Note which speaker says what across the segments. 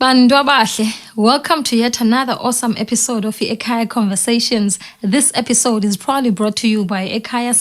Speaker 1: Bantu abahle, welcome to yet another awesome episode of eKhaya Conversations. This episode is proudly brought to you by eKhaya,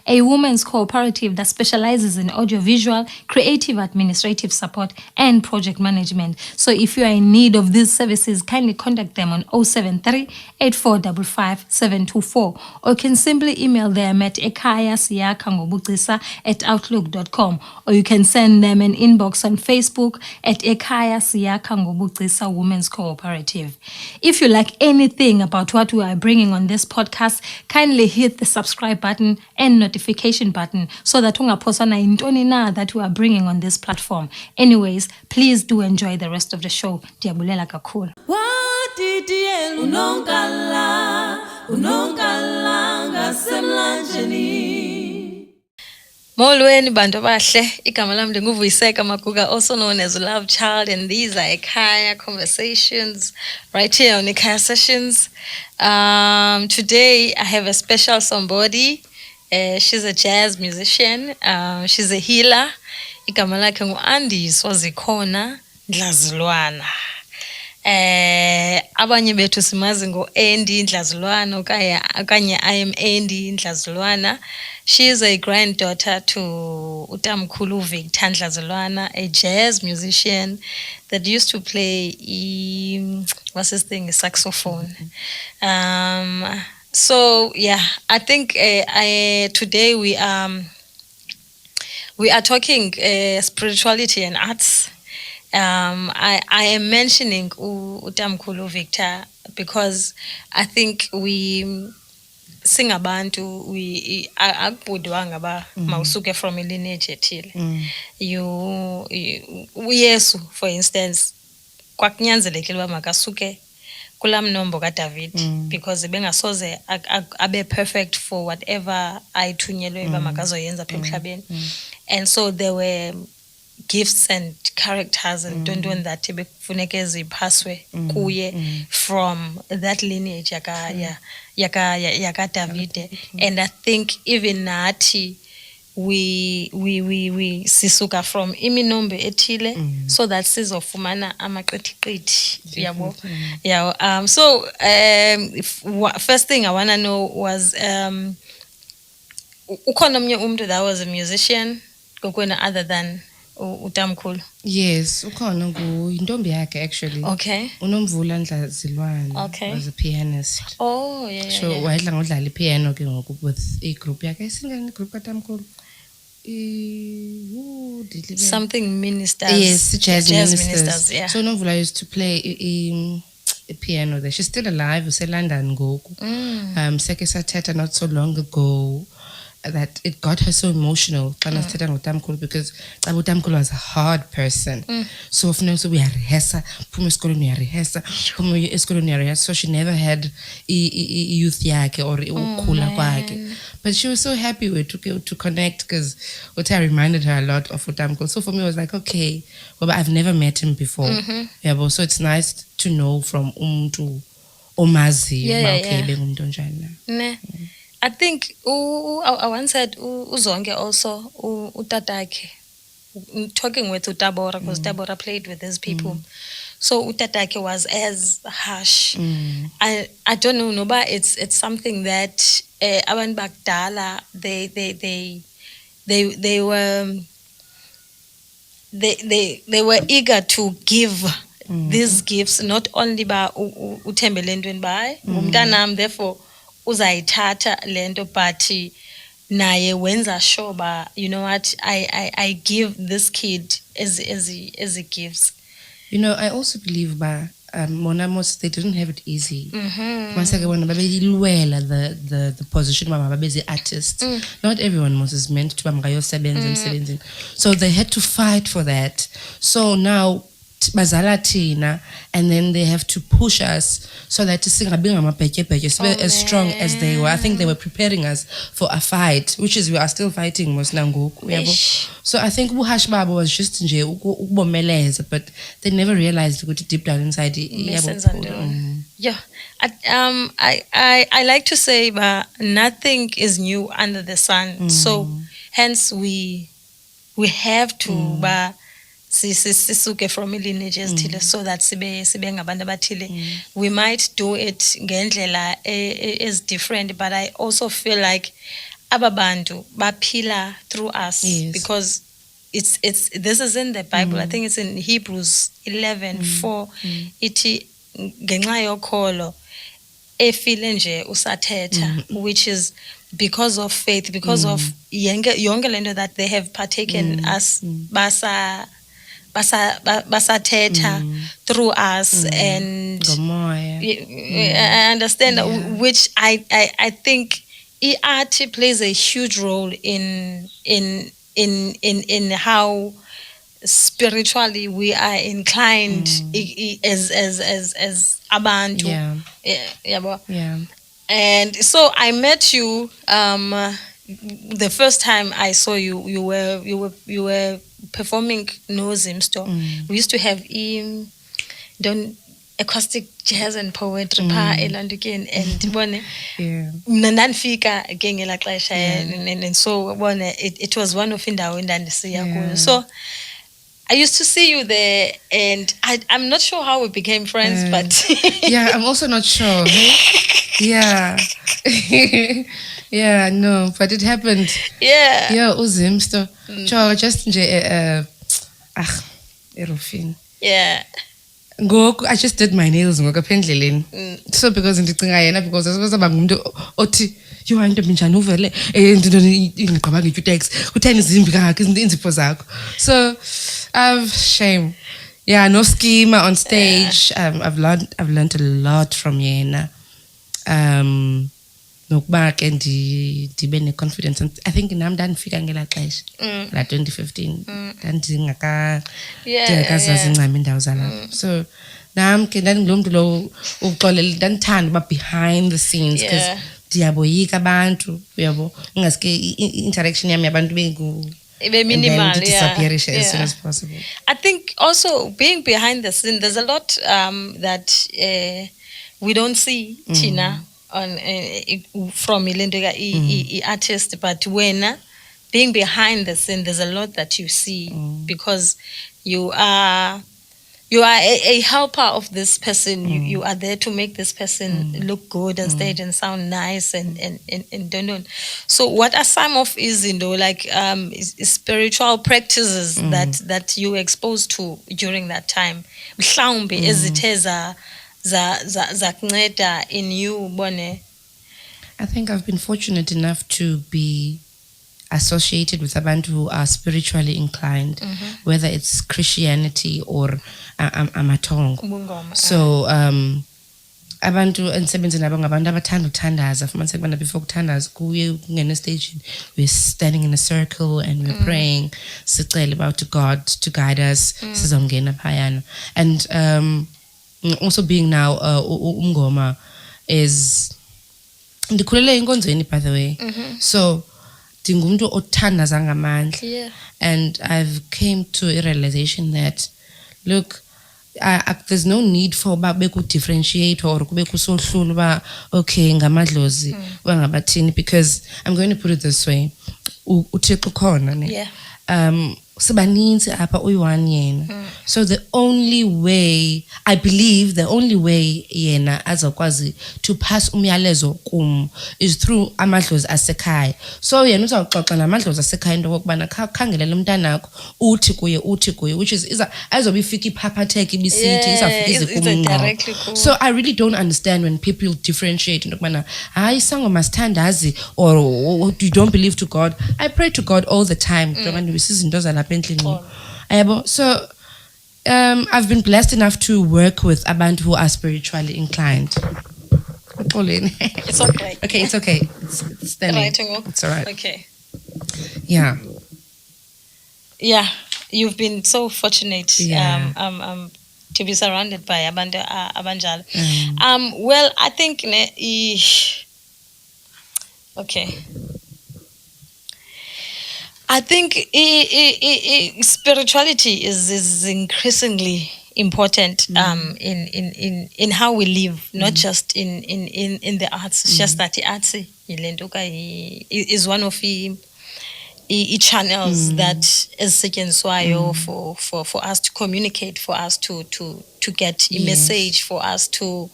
Speaker 1: a women's cooperative that specializes in audiovisual, creative administrative support, and project management. So if you are in need of these services, kindly contact them on 073 8455 724, or you can simply email them at ekhaya@outlook.com, or you can send them an inbox on Facebook at eKhaya Women's Cooperative. If you like anything about what we are bringing on this podcast, kindly hit the subscribe button and notification button so that ungaphosana intoni na that we are bringing on this platform. Anyways, please do enjoy the rest of the show. Diabulela kakhulu. Molweni bantu bahle, igama lami ndinguvuyiseka Maguga, also known as Love Child, and these are eKhaya Conversations right here on eKhaya Sessions. Today I have a special somebody. She's a jazz musician. She's a healer. Igama lakhe Andiswa Zikhona Ndlazilwana. Abanye bethu simazi ngo-Andy Ndlazilwana okanye I am Andy Ndlazilwana. She is a granddaughter to utamkhulu Victor Ndlazilwana, a jazz musician that used to play saxophone. So yeah, I think today we are talking spirituality and arts. I am mentioning utamkhulu Victor because I think we sing abantu akubudwanga ba mawusuke from a lineage ethile. Uyesu for instance kwakunyanzelekile uba makasuke kula mnombo kaDavid because bengasoze abe perfect for whatever ayithunyelwe uba makazoyenza apha emhlabeni. And so there were gifts and characters and don't that bekufuneke ziphaswe kuye from that lineage yaka David. And I think even nathi we sisuka from iminombe ethile so that sizofumana amaqithiqithi yabo. Yeah. So first thing I want to know was ukhona omnye umuntu that was a musician kokwena other than utamkhulu?
Speaker 2: Yes, ukhona yintombi yakhe actually.
Speaker 1: Okay.
Speaker 2: Unomvula Ndlazilwana.
Speaker 1: Okay.
Speaker 2: Was a pianist.
Speaker 1: Oh, yeah.
Speaker 2: So wayedla ngodlala ipiano ke ngoku with a group yakhe. Isingani group katamkhulu?
Speaker 1: Something ministers.
Speaker 2: Yes, jazz ministers.
Speaker 1: Yeah.
Speaker 2: So Unomvula used to play a piano there. She's still alive. London ngoku. Seke sathetha not so long ago that it got her so emotional because utamkhulu was a hard person. So often also we are rehearsa, so she never had youth yake or ukhula kwakhe. But she was so happy to connect because Uta reminded her a lot of utamkhulu. So for me it was like, okay, well, I've never met him before. Yeah, but so it's nice to know from omazi.
Speaker 1: I think I once said uzonke also utatake talking with uTabora because Tabora played with these people. So utatake was as harsh. I don't know, no, but it's something that abantu bakdala they were eager to give these gifts, not only ba uthembele entweni bayi ngumntanam therefore uzayithatha lento but naye wenza sure ba you know what I give this kid as he gives.
Speaker 2: You know, I also believe ba Monamos they didn't have it easy. Once again the position ba the artists. Not everyone was meant to ba so they had to fight for that. So now bazala thina, and then they have to push us so that singabi ngamabhetye as strong as they were. I think they were preparing us for a fight, which is we are still fighting most nangoku. So I think uhash babo was just nje ukubomeleza, but they never realized ukuthi deep down inside
Speaker 1: yeah. I like to say but nothing is new under the sun. So hence we have to sisuke from lineage ezithile so that sibe ngabantu abathile. We might do it ngendlela is different, but I also feel like ababantu baphila through us.
Speaker 2: Yes.
Speaker 1: Because this is in the Bible. I think it's in Hebrews 11:4. Iti ngenxa yokholo efile nje usathetha, which is because of faith, because of yonke lento that they have partaken us basathetha through us and I understand, which I think art plays a huge role in how spiritually we are inclined as abantu.
Speaker 2: Yeah.
Speaker 1: And so I met you the first time I saw you. You were performing no Zimsto. We used to have acoustic jazz and poetry pa elandukeni and bone nanifika ke ngela xesha and so bone it was one of indawo endandisiya kuyo. So I used to see you there, and I'm not sure how we became friends, but
Speaker 2: yeah, I'm also not sure. Yeah. Yeah, no, but it happened.
Speaker 1: Yeah.
Speaker 2: Yeah, uzimsto. Just nje erofin.
Speaker 1: Yeah.
Speaker 2: I just did my nails ngoku aphendleleni. So because ndicinga yena because asibazaba ngumuntu othi you into njani uvele ngigqaba ngeTutex kutheni izimbi kangaka inzipho zakho. So shame. Yeah, no schema on stage. I've learned a lot from yena. Nokuba ke ndibe ne confidence. I think nam ndanifika ngela xesha la 2015 ndandingaka ndingakazazi ncam indawo zalapho. So nam ke ndandingulomntu lo uxolela ndandithanda uba behind the scenes because ndiyaboyika abantu uyabo ungaske interaction yami yabantu
Speaker 1: minimal,
Speaker 2: disappearish as soon as possible.
Speaker 1: I think also being behind the scene, there's a lot that we don't see Tina on from Ilendega artist, but when being behind the scene, there's a lot that you see because you are a helper of this person. You are there to make this person look good on stage and sound nice and don't. So what are some of spiritual practices that you were exposed to during that time? Mhlawumbe ezithe zakunceda in you bone.
Speaker 2: I think I've been fortunate enough to be associated with abantu who are spiritually inclined, whether it's Christianity or amatongo. So abantu ensebenzini nabo ngabantu abathanda ukuthandaza. Fumanise kubana before ukuthandaza kuye kungena stage, we're standing in a circle and we're praying sicela about God to guide us sizongena phayana. And also being now umngoma is ndikhulele inkonzweni, by the way. So ndingumuntu othandaza ngamandla. And I've came to a realization that look, there's no need for uba beku differentiate or kube kusohlula uba okay ngamadlozi wangabathini, because I'm going to put it this way, uThixo khona ne. Sibaninzi apha uyi-one yena. So the only way, I believe the only way yena azokwazi to pass umyalezo kum is through amadlozi asekhaya. So yena uzawuxoxa namadlozi asekhaya into okubana khangelela umntanakho uthi kuye which is azobe ifika iphaphatheka ibisithi izawufika ize kum. So I really don't understand when people differentiate into okubana hayi isangoma sithandazi or you don't believe to God. I pray to God all the time. So I've been blessed enough to work with abantu who are spiritually inclined.
Speaker 1: It's okay.
Speaker 2: Okay, it's okay. It's standing. It's all right.
Speaker 1: Okay.
Speaker 2: Yeah.
Speaker 1: Yeah, you've been so fortunate to be surrounded by abantu abanjalo. Well, I think okay. I think spirituality is increasingly important in how we live, not just in the arts. It's just that the arts is one of the channels that ezisetyenziswayo for us to communicate, for us to get a message, for us to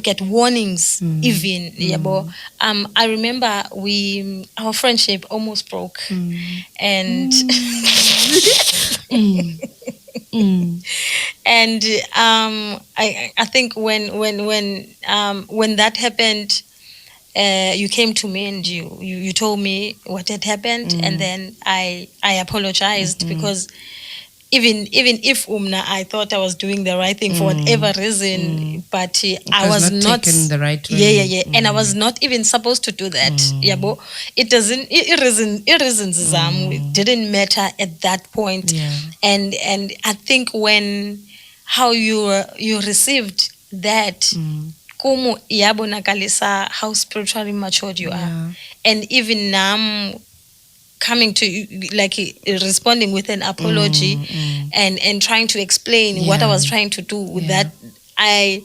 Speaker 1: get warnings, even yabo. I remember our friendship almost broke, and and I think when that happened, you came to me and you told me what had happened, and then I apologized, because even if I thought I was doing the right thing for whatever reason, but I was not
Speaker 2: taken the right way.
Speaker 1: Yeah. And I was not even supposed to do that. Yabo, it doesn't. It reasons it didn't matter at that point.
Speaker 2: Yeah.
Speaker 1: And I think when how you received that. Kumu yabonakalisa how spiritually matured you are, and even now coming to you, like responding with an apology and trying to explain what I was trying to do with that. I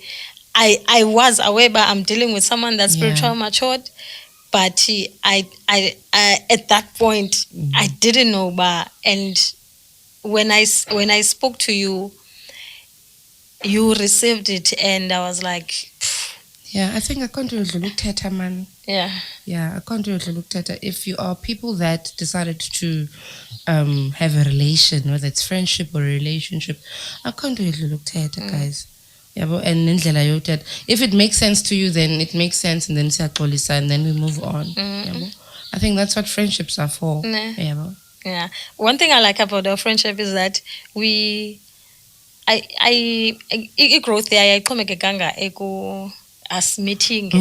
Speaker 1: was aware, but I'm dealing with someone that's spiritually matured, but I at that point I didn't know, but and when I spoke to you, you received it, and I was like,
Speaker 2: yeah, I think I can't really look at her, man.
Speaker 1: Yeah,
Speaker 2: I can't really look at her. If you are people that decided to have a relation, whether it's friendship or a relationship, I can't really look at her, guys. Yeah, but and if it makes sense to you, then it makes sense, and then and then we move on. Yeah, I think that's what friendships are for.
Speaker 1: Yeah. One thing I like about our friendship is that I growth there. I come eko us meeting.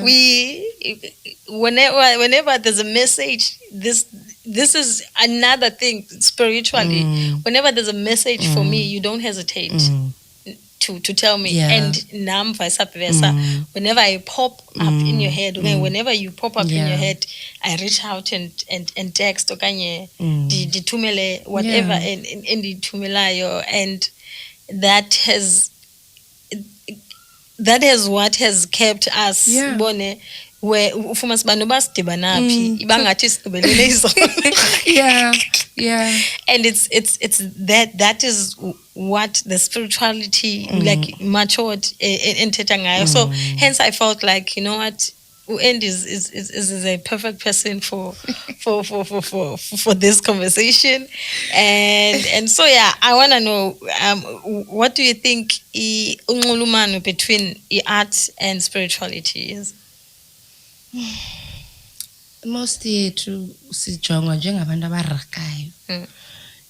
Speaker 1: We whenever there's a message, this is another thing spiritually. Whenever there's a message for me, you don't hesitate to tell me. And nam vice versa. Whenever I pop up in your head, whenever you pop up in your head, I reach out and text okanye ditumele whatever and ditumelayo, and that is what has kept us bone where ufuma sibano basidibana phi ibangathi sidibelele izolo. And it's that is what the spirituality like matured in ngayo. So hence I felt like, you know what, Andy is a perfect person for this conversation, and so I want to know, what do you think unxulumano between art and spirituality is?
Speaker 2: Mostly to sijonga njengabantu abarakayo.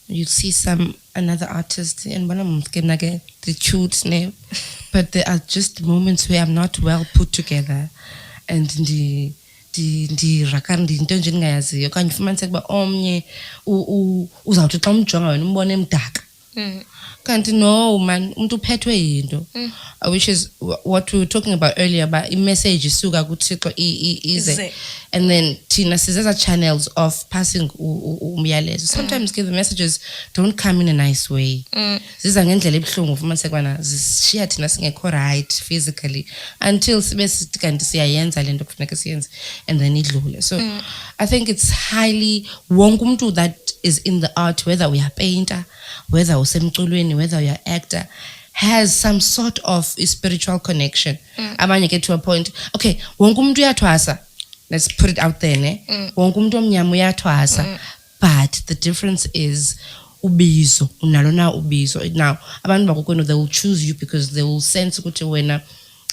Speaker 2: You see another artist and one of them the cute name, but there are just moments where I'm not well put together, and the rakandi into nje ningayaziyo okanye ufumanise kuba omnye uzawuthi xa umjonga wena umbone emdaka. Kanti no man, umuntu uphethwe yinto, which is what we were talking about earlier, about message isuka kuThixo ize, and then thina sizeza channels of passing umyalezo. Sometimes the messages don't come in a nice way. Ziza ngendlela ebuhlungu ufumanise kwana zishiya thina singekho right physically until sibe sithi kanti siyayenza lento kufuneka siyenze, and then idlule. So I think it's highly wonke umuntu that is in the art, whether we are painter, whether usemculweni, whether you're actor, has some sort of spiritual connection. Abanye get to a point, okay, wonke umuntu uyathwasa, let's put it out there, ne? Wonke umuntu omnyama uyathwasa, but the difference is ubizo, unalo na ubizo. Now, abantu bakokwenu, they will choose you because they will sense ukuthi wena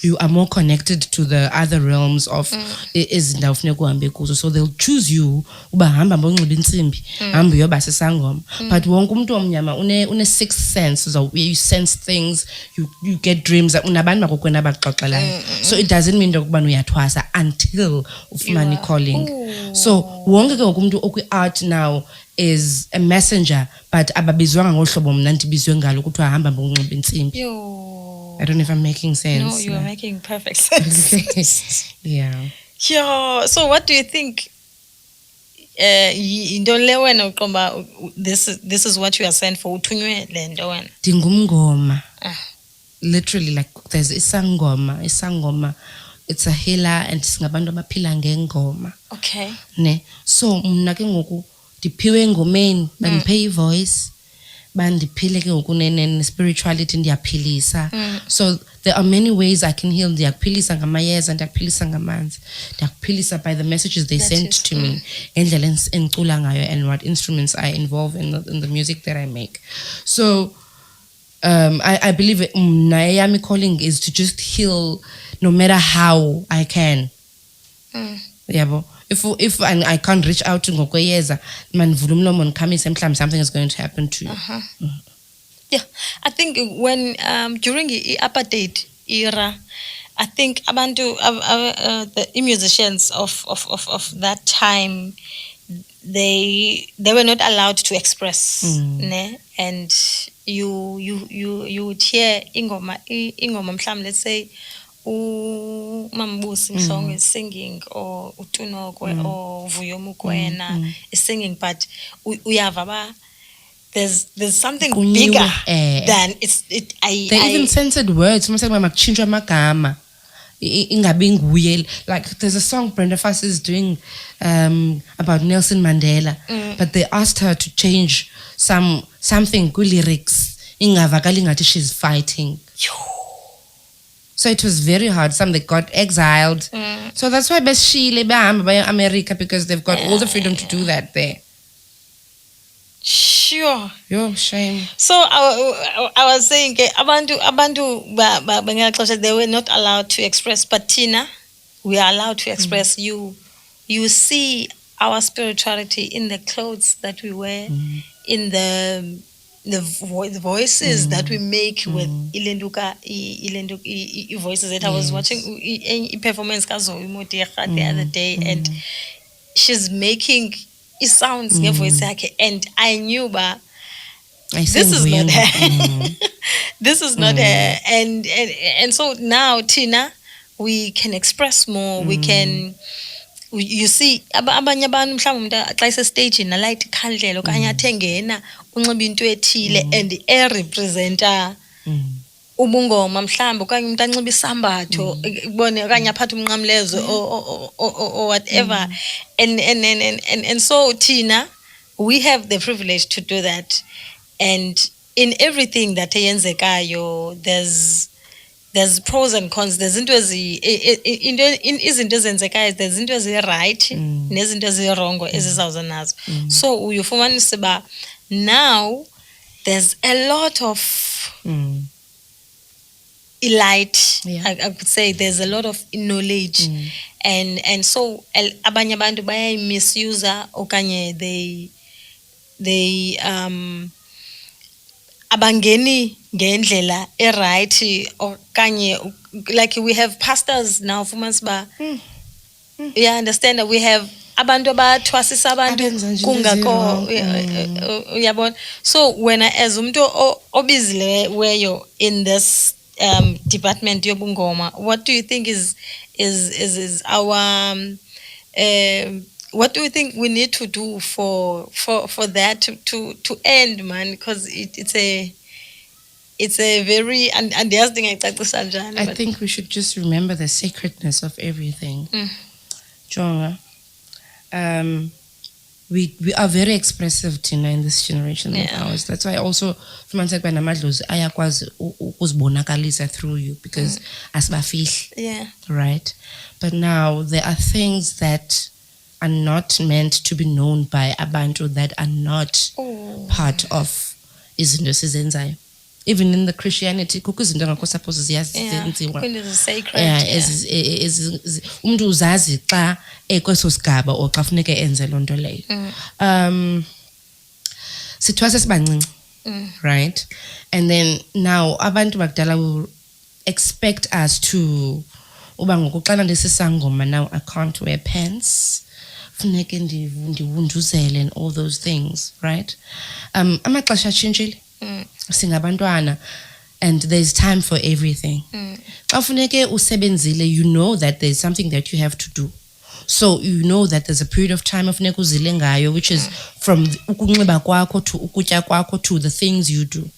Speaker 2: you are more connected to the other realms of izindawo funeka uhambe kuzo, so they'll choose you uba hamba mbonxiba intsimbi, hamba uyoba sesangoma. But wonke umuntu omnyama une sixth sense, so you sense things, you get dreams, unabantu bakokwena abaxoxelayo. So it doesn't mean ukuba uyathwasa until ufumane calling. So wonke ke umuntu okwi-art now is a messenger, but ababizwanga ngohlobo mna ndibizwe ngalo kuthiwa hamba mbonxiba intsimbi. I don't know if I'm making sense.
Speaker 1: No, you are making perfect sense.
Speaker 2: Yeah.
Speaker 1: So what do you think? This is what you are sent for.
Speaker 2: Dingumngoma. Literally, like there's isangoma it's a healer and singabantu abaphila ngengoma.
Speaker 1: Okay.
Speaker 2: Ne. So mna ke ngoku ndiphiwe engomeni bandiphe ivoice bandiphile ke ngoku spirituality ndiyaphilisa. So there are many ways I can heal. Ndiyakuphilisa ngamayeza, ndiyakuphilisa ngamanzi, ndiyakuphilisa by the messages they sent to me, ngendlela endicula ngayo and what instruments I involve in the music that I make. So I believe my calling is to just heal no matter how I can. Yabo. If I can't reach out to ngokweyeza, man vulumlomo nkhamise mhlawumbe something is going to happen to you.
Speaker 1: Yeah, I think when during the apartheid era, I think abantu the musicians of that time, they were not allowed to express, ne? And you would hear ingoma mhlawumbe, let's say Mambusi Mhlongo is singing, or Utunokwe or Vuyo Mukwena is singing, but uyavaba there's something bigger than
Speaker 2: they even censored words. Like there's a song Brenda Fassie is doing about Nelson Mandela, but they asked her to change something good lyrics. Ingavakali ngathi she's fighting. So it was very hard. Some they got exiled. So that's why Beshile by America, because they've got all the freedom to do that there.
Speaker 1: Sure.
Speaker 2: Yo, shame.
Speaker 1: So I was saying, abantu they were not allowed to express, but Tina, we are allowed to express. You see our spirituality in the clothes that we wear, in the voices that we make with Ilenduka voices that I was watching a performance kaZoe Motiega the other day, and she's making it sounds voice and I knew this is not her. This is not her. And so now Tina, we can express more. We can. You see, abanye abantu mhlawumbe umuntu xa ise-stage na light ikhandlela okanye athengena unxiba into ethile and representa ubungoma mhlawumbe okanye umuntu anxiba isambatho ubone okanye aphathe umnqamlezo or whatever, and so Tina, we have the privilege to do that, and in everything that eyenzekayo there's pros and cons. There's into izinto ezenzekayo, there's into ezi-right nezinto ezi-wrong ezizawuza nazo. So uyofumanisa uba now there's a lot of light. I could say there's a lot of knowledge, and so abanye abantu misuse okanye they abangeni ngendlela right okanye, like we have pastors now fumanisiba yeah, understand that we have abantu abathwasisa abantu kungako uyabona. So wena as umuntu obizileyo in this department yobungoma, what do you think is our what do you think we need to do for that to end, man? Because it's a very and the other thing
Speaker 2: I think we should just remember the sacredness of everything. Jonga, we are very expressive, Tina, in this generation of ours. That's why also fumaniseka namadlozi ayakwazi ukuzibonakalisa through you, because asibafihli, right? But now there are things that are not meant to be known by abantu that are not part of izinto sizenzayo. Even in the Christianity, kukho izinto ngakho suppose ziyazenziwa. Umuntu uzazi xa ekweso sigaba or xa funeke enze loo nto leyo. Sithwase sibancinci, right? And then now abantu bakudala will expect us to uba ngoku xana ndisisangoma now I can't wear pants. Funeke ndiwunduzele and all those things, right? Amaxesha atshintshile. Singabantwana, and there's time for everything. Xa funeke usebenzile, you know that there's something that you have to do. So you know that there's a period of time ofuneka uzile ngayo, which is from ukunxiba kwakho to ukutya kwakho to the things you do.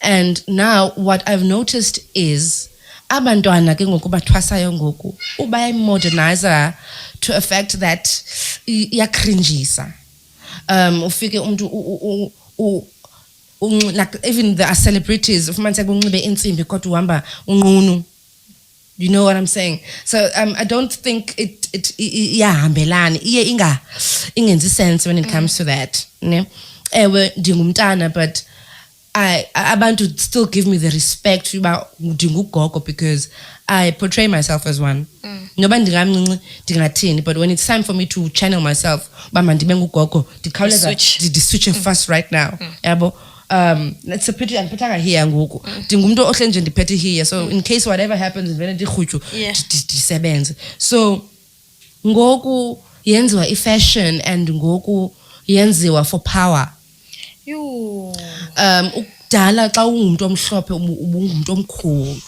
Speaker 2: And now what I've noticed is abantwana ke ngoku bathwasayo ngoku ubayimodernizer to a fact that iyakrinjisa. Ufike umuntu like even the celebrities ufumanise kunxibe insimbi kodwa uhamba unqunu. You know what I'm saying? So I don't think it iyahambelana iye ingenzi sense when it comes to that. Ne? Ewe ndingumntana but abantu still give me the respect uba ndingugogo because I portray myself as one. Noba ndingamncinci ndingathini, but when it's time for me to channel myself uba mandibe ngugogo ndikhawuleza ndi-switch fast right now. Yabo. It's a pity andiphathanga here ngoku ndingumuntu ohle nje ndiphethe here, so in case whatever happens vele ndirhutyu ndisebenze. So ngoku yenziwa ifashion and ngoku yenziwa for power. Ukudala xa ungumuntu omhlophe ubungumuntu omkhulu,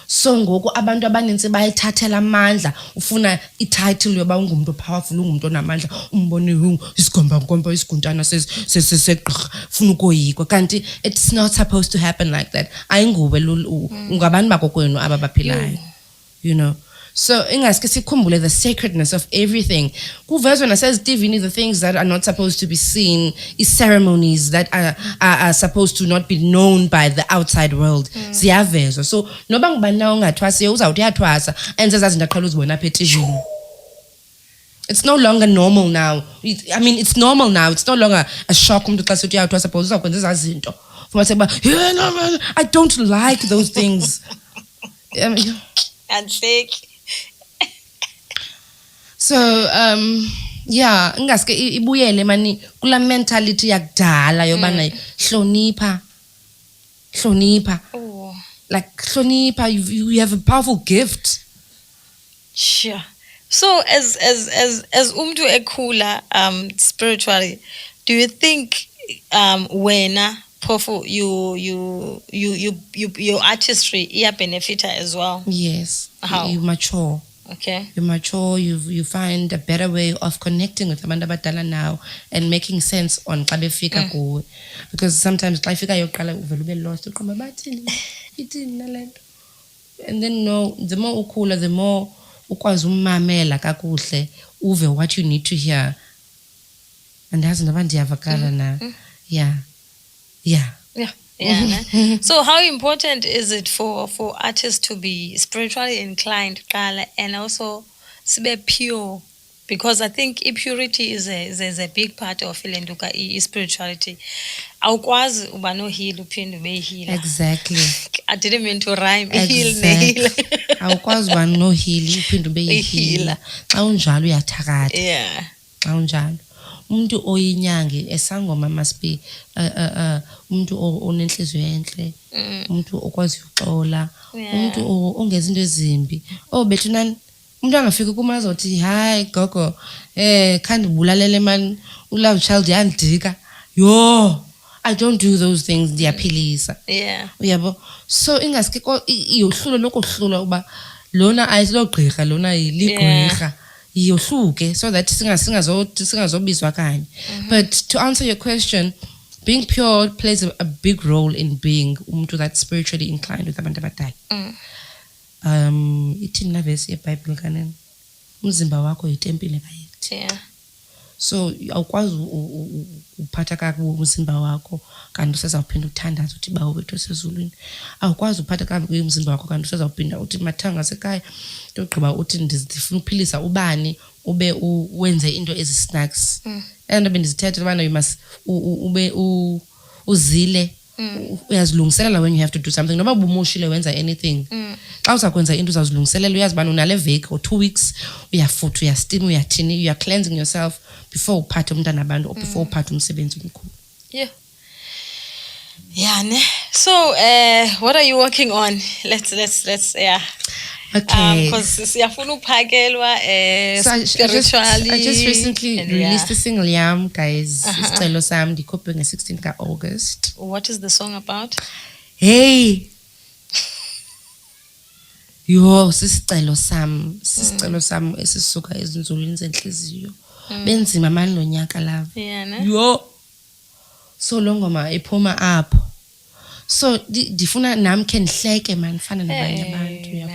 Speaker 2: so ngoku abantu abaninzi bayithathela amandla ufuna i-title yoba ungumuntu powerful, ungumuntu onamandla, umbone isigomba isiguntana segqirha funa ukoyikwa, kanti it's not supposed to happen like that. Ayinguwe ngabantu bakokwenu aba baphilayo, you know. So ingaske sikhumbule the sacredness of everything. Kuvezwe nasezTVini the things that are not supposed to be seen, ceremonies that are supposed to not be known by the outside world. Ziyavezwa. So noba ngubani na ongathwasiyo uzawuthi uyathwasa enze zazinto aqhela uzibona apha eTVini. It's no longer normal now. I mean, it's normal now. It's no longer a shock umuntu xa sithi uyathwasa because uzawukwenza zazinto. Futhi ba, I don't like those things.
Speaker 1: And fake.
Speaker 2: So yeah, ngaske ibuyele mani kula mentality yakudala yobana hlonipha. Like hlonipha, you have a powerful gift.
Speaker 1: Sure. So as umntu ekhula spiritually, do you think wena phofu your artistry benefita as well?
Speaker 2: Yes.
Speaker 1: How?
Speaker 2: You mature.
Speaker 1: Okay.
Speaker 2: You mature, you find a better way of connecting with abantu abadala now and making sense on xa befika kuwe. Because sometimes xa ifika yokuqala uvela ube lost uqamba bathini ithini nalento. And then no, the more ukhula, the more ukwazi ummamela kakuhle uve what you need to hear. And that's naba ndiyavakala na. Yeah.
Speaker 1: So how important is it for artists to be spiritually inclined and also sibe pure? Because I think purity is a big part of ilenduka spirituality. Awukwazi uba no heal uphinde ube healer.
Speaker 2: Exactly.
Speaker 1: I didn't mean to rhyme.
Speaker 2: Exactly. Awukwazi uba no heal uphinde ube healer. Xa unjalo uyathakatha.
Speaker 1: Yeah.
Speaker 2: Xa unjalo. Umuntu oyinyange esangoma must be umuntu onenhliziyo enhle, umuntu okwazi ukuxola, umuntu ongeza into ezimbi. Bethu nani umuntu angafika kuma azothi hi gogo khandi bulalele man ulove child yandika. I don't do those things, ndiyaphilisa.
Speaker 1: Yeah.
Speaker 2: Uyabo. So ingaske iyohlulo lokuhlula uba lona ayilogqirha lona yiligqirha. Yohluke so that singazobizwa kanye. But to answer your question, being pure plays a big role in being umuntu that's spiritually inclined with abantu abadala. Ithini na verse yeBhayibheli kanene? Umzimba wakho yitempile kayithi.
Speaker 1: Yeah.
Speaker 2: So awukwazi uphatha kakubi umzimba wakho kanti usezawuphinda uthandaza uthi bawo wethu sezulwini. Awukwazi uphatha kakubi umzimba wakho kanti usezawuphinda uthi mathanga sekhaya ndogqiba uthi ndifuna ukuphilisa ubani ube wenze into ezi-snacks. And bendizithetha ubana you must ube uzile uyazilungiselela when you have to do something. Noba bumoshile wenza anything. Xa uzakwenza into uzazilungiselela uyazi bana unale veki or 2 weeks uyafutha uyastim uyathini you are cleansing yourself before uphathe umntana abantu or before uphathe umsebenzi omkhulu.
Speaker 1: Yeah, ne? So what are you working on? Let's yeah.
Speaker 2: Okay.
Speaker 1: Because siyafuna ukuphakelwa spiritually.
Speaker 2: I just recently released a single yam, guys. Isicelo sami ndikhuphe nge-16th ka-August.
Speaker 1: What is the song about?
Speaker 2: Hey. Sisicelo sam esisuka ezinzulwini zenhliziyo. Benzima mani lo nyaka lava.
Speaker 1: Yeah, ne?
Speaker 2: So lo ngoma iphuma apho. So ndifuna nam khe ndihleke man fana nabanye abantu yabo.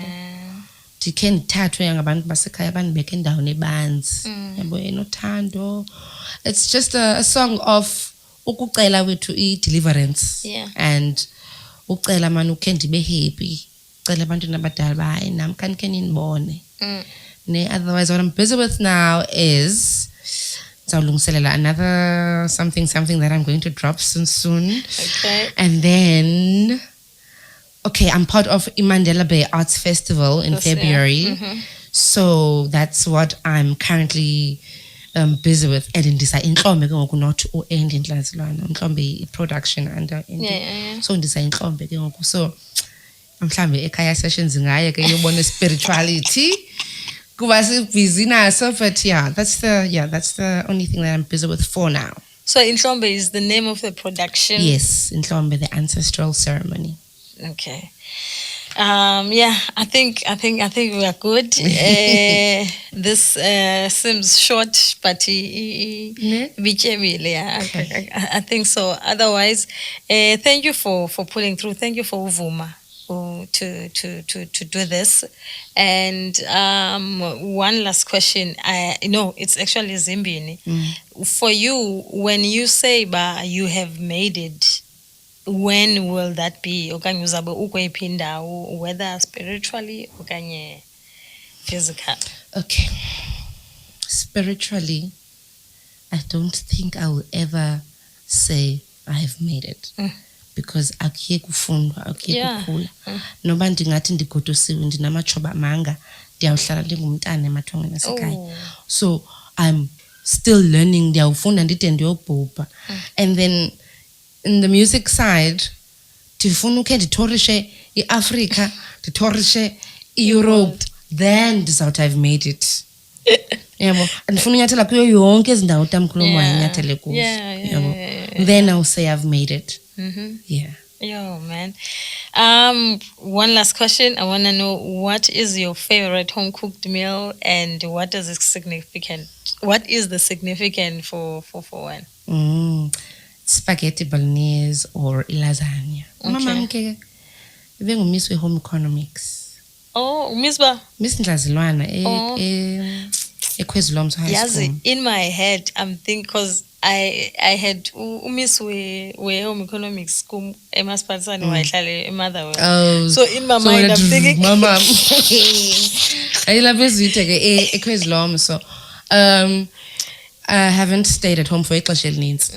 Speaker 2: Ndikhe ndithathwe ngabantu basekhaya bandibeke endaweni ebanzi. Yabo enothando. It's just a song of ukucela wethu i-deliverance. And ucela man ukhe ndibe happy. Ucela abantwana abadala ba hayi nam khanike ninibone. Otherwise what I'm busy with now is another something that I'm going to drop soon.
Speaker 1: Okay.
Speaker 2: And then, I'm part of Imandela Bay Arts Festival in February. So that's what I'm currently busy with. And in this, Inhlombe ke ngoku not Victor Ndlazilwana. Inhlombe production under Indi. So in this, Inhlombe ke ngoku. So mhlambe eKhaya sessions ngaye ke yobona spirituality. Busy now, so but that's the only thing that I'm busy with for now.
Speaker 1: So Inhlombe is the name of the production?
Speaker 2: Yes, Inhlombe, the ancestral ceremony.
Speaker 1: Okay. I think we are good. This seems short, but I think so. Otherwise, thank you for pulling through. Thank you for Uvuma to do this. And one last question. It's actually Zimbini. For you, when you say you have made it, when will that be? Okanye uzabe ukwephi indawo, whether spiritually okanye physical?
Speaker 2: Okay. Spiritually, I don't think I will ever say I have made it. Because akuye kufundwa, akuye kukhula. Noba ndingathi ndigodosiwe ndinamachoba manga, ndiyawuhlala ndingumntana emathongweni asekhaya. So I'm still learning, ndiyawufunda ndide ndiyobhubha. And then in the music side, ndifuna ukhe ndithorishe iAfrica, ndithorishe iEurope, then ndizawuthi I've made it. Yabo, ndifuna unyathela kuyo yonke ezi ndawo tamkhulu moya unyathele kuzo. Yabo. Then I'll say I've made it. Yeah.
Speaker 1: Yo, man. One last question. I want to know, what is your favorite home cooked meal, and what is the significance for one?
Speaker 2: Spaghetti bolognese or lasagna. Mama mke vengo miss home economics.
Speaker 1: Oh, Miss
Speaker 2: Ndlazilwana eKhwezilomso High School.
Speaker 1: In my head, I'm thinking, because I had Miss we home economics school emaspatsani wayihlale eMotherwell. So in my mind I'm thinking
Speaker 2: mama ayilabezithe ke eKhwezilomso. I haven't stayed at home for ixesha elininzi.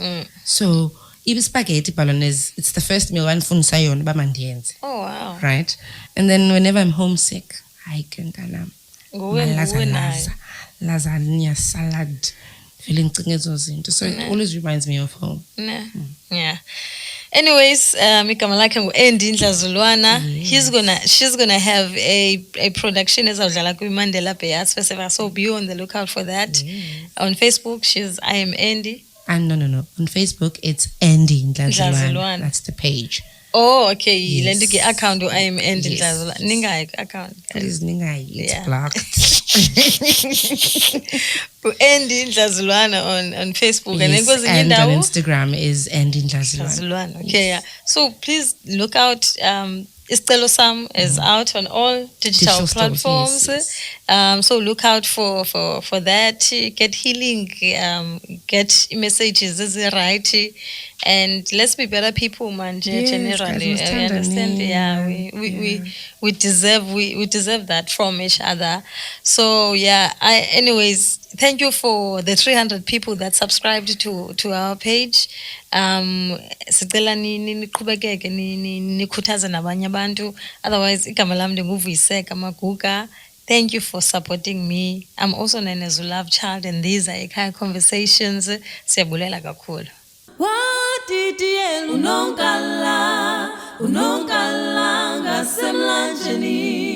Speaker 2: So spaghetti bolognese, it's the first meal wanifundisa yona uba mandiyenze.
Speaker 1: Oh wow.
Speaker 2: Right? And then whenever I'm homesick, hayi ke ntanam. Lasagna, salad. Feeling so it always reminds me of home.
Speaker 1: Yeah. Anyways, igama lakhe ngu-Andy Ndlazilwana. She's gonna have a production ezawudlala kwi-Mandela Bay Arts Festival, so be on the lookout for that. On Facebook, I am Andy.
Speaker 2: And no. On Facebook, it's Andy Ndlazilwana. That's the page.
Speaker 1: Oh, okay. Yes. Lend account I am Andy Ndlazilwana. Ninga account.
Speaker 2: Please, Ninga, it's blocked.
Speaker 1: Andy Ndlazilwana on Facebook.
Speaker 2: Yes, and on Instagram is Andy Ndlazilwana.
Speaker 1: Okay, yeah. So please look out. Isicelo Sam is out on all digital platforms.
Speaker 2: Yes.
Speaker 1: So look out for that. Get healing. Get messages. Is it right? And let's be better people, man. Generally, I understand. Yeah, we deserve that from each other. So yeah. Anyways, thank you for the 300 people that subscribed to our page. Sicela niqhubekeke nikhuthaze nabanye abantu. Otherwise igama lami ndinguvuyiseka Maguga. Thank you for supporting me. I'm also known as a love child, and these are eKhaya conversations. Siyabulela kakhulu. Unongala ngasemlanjeni.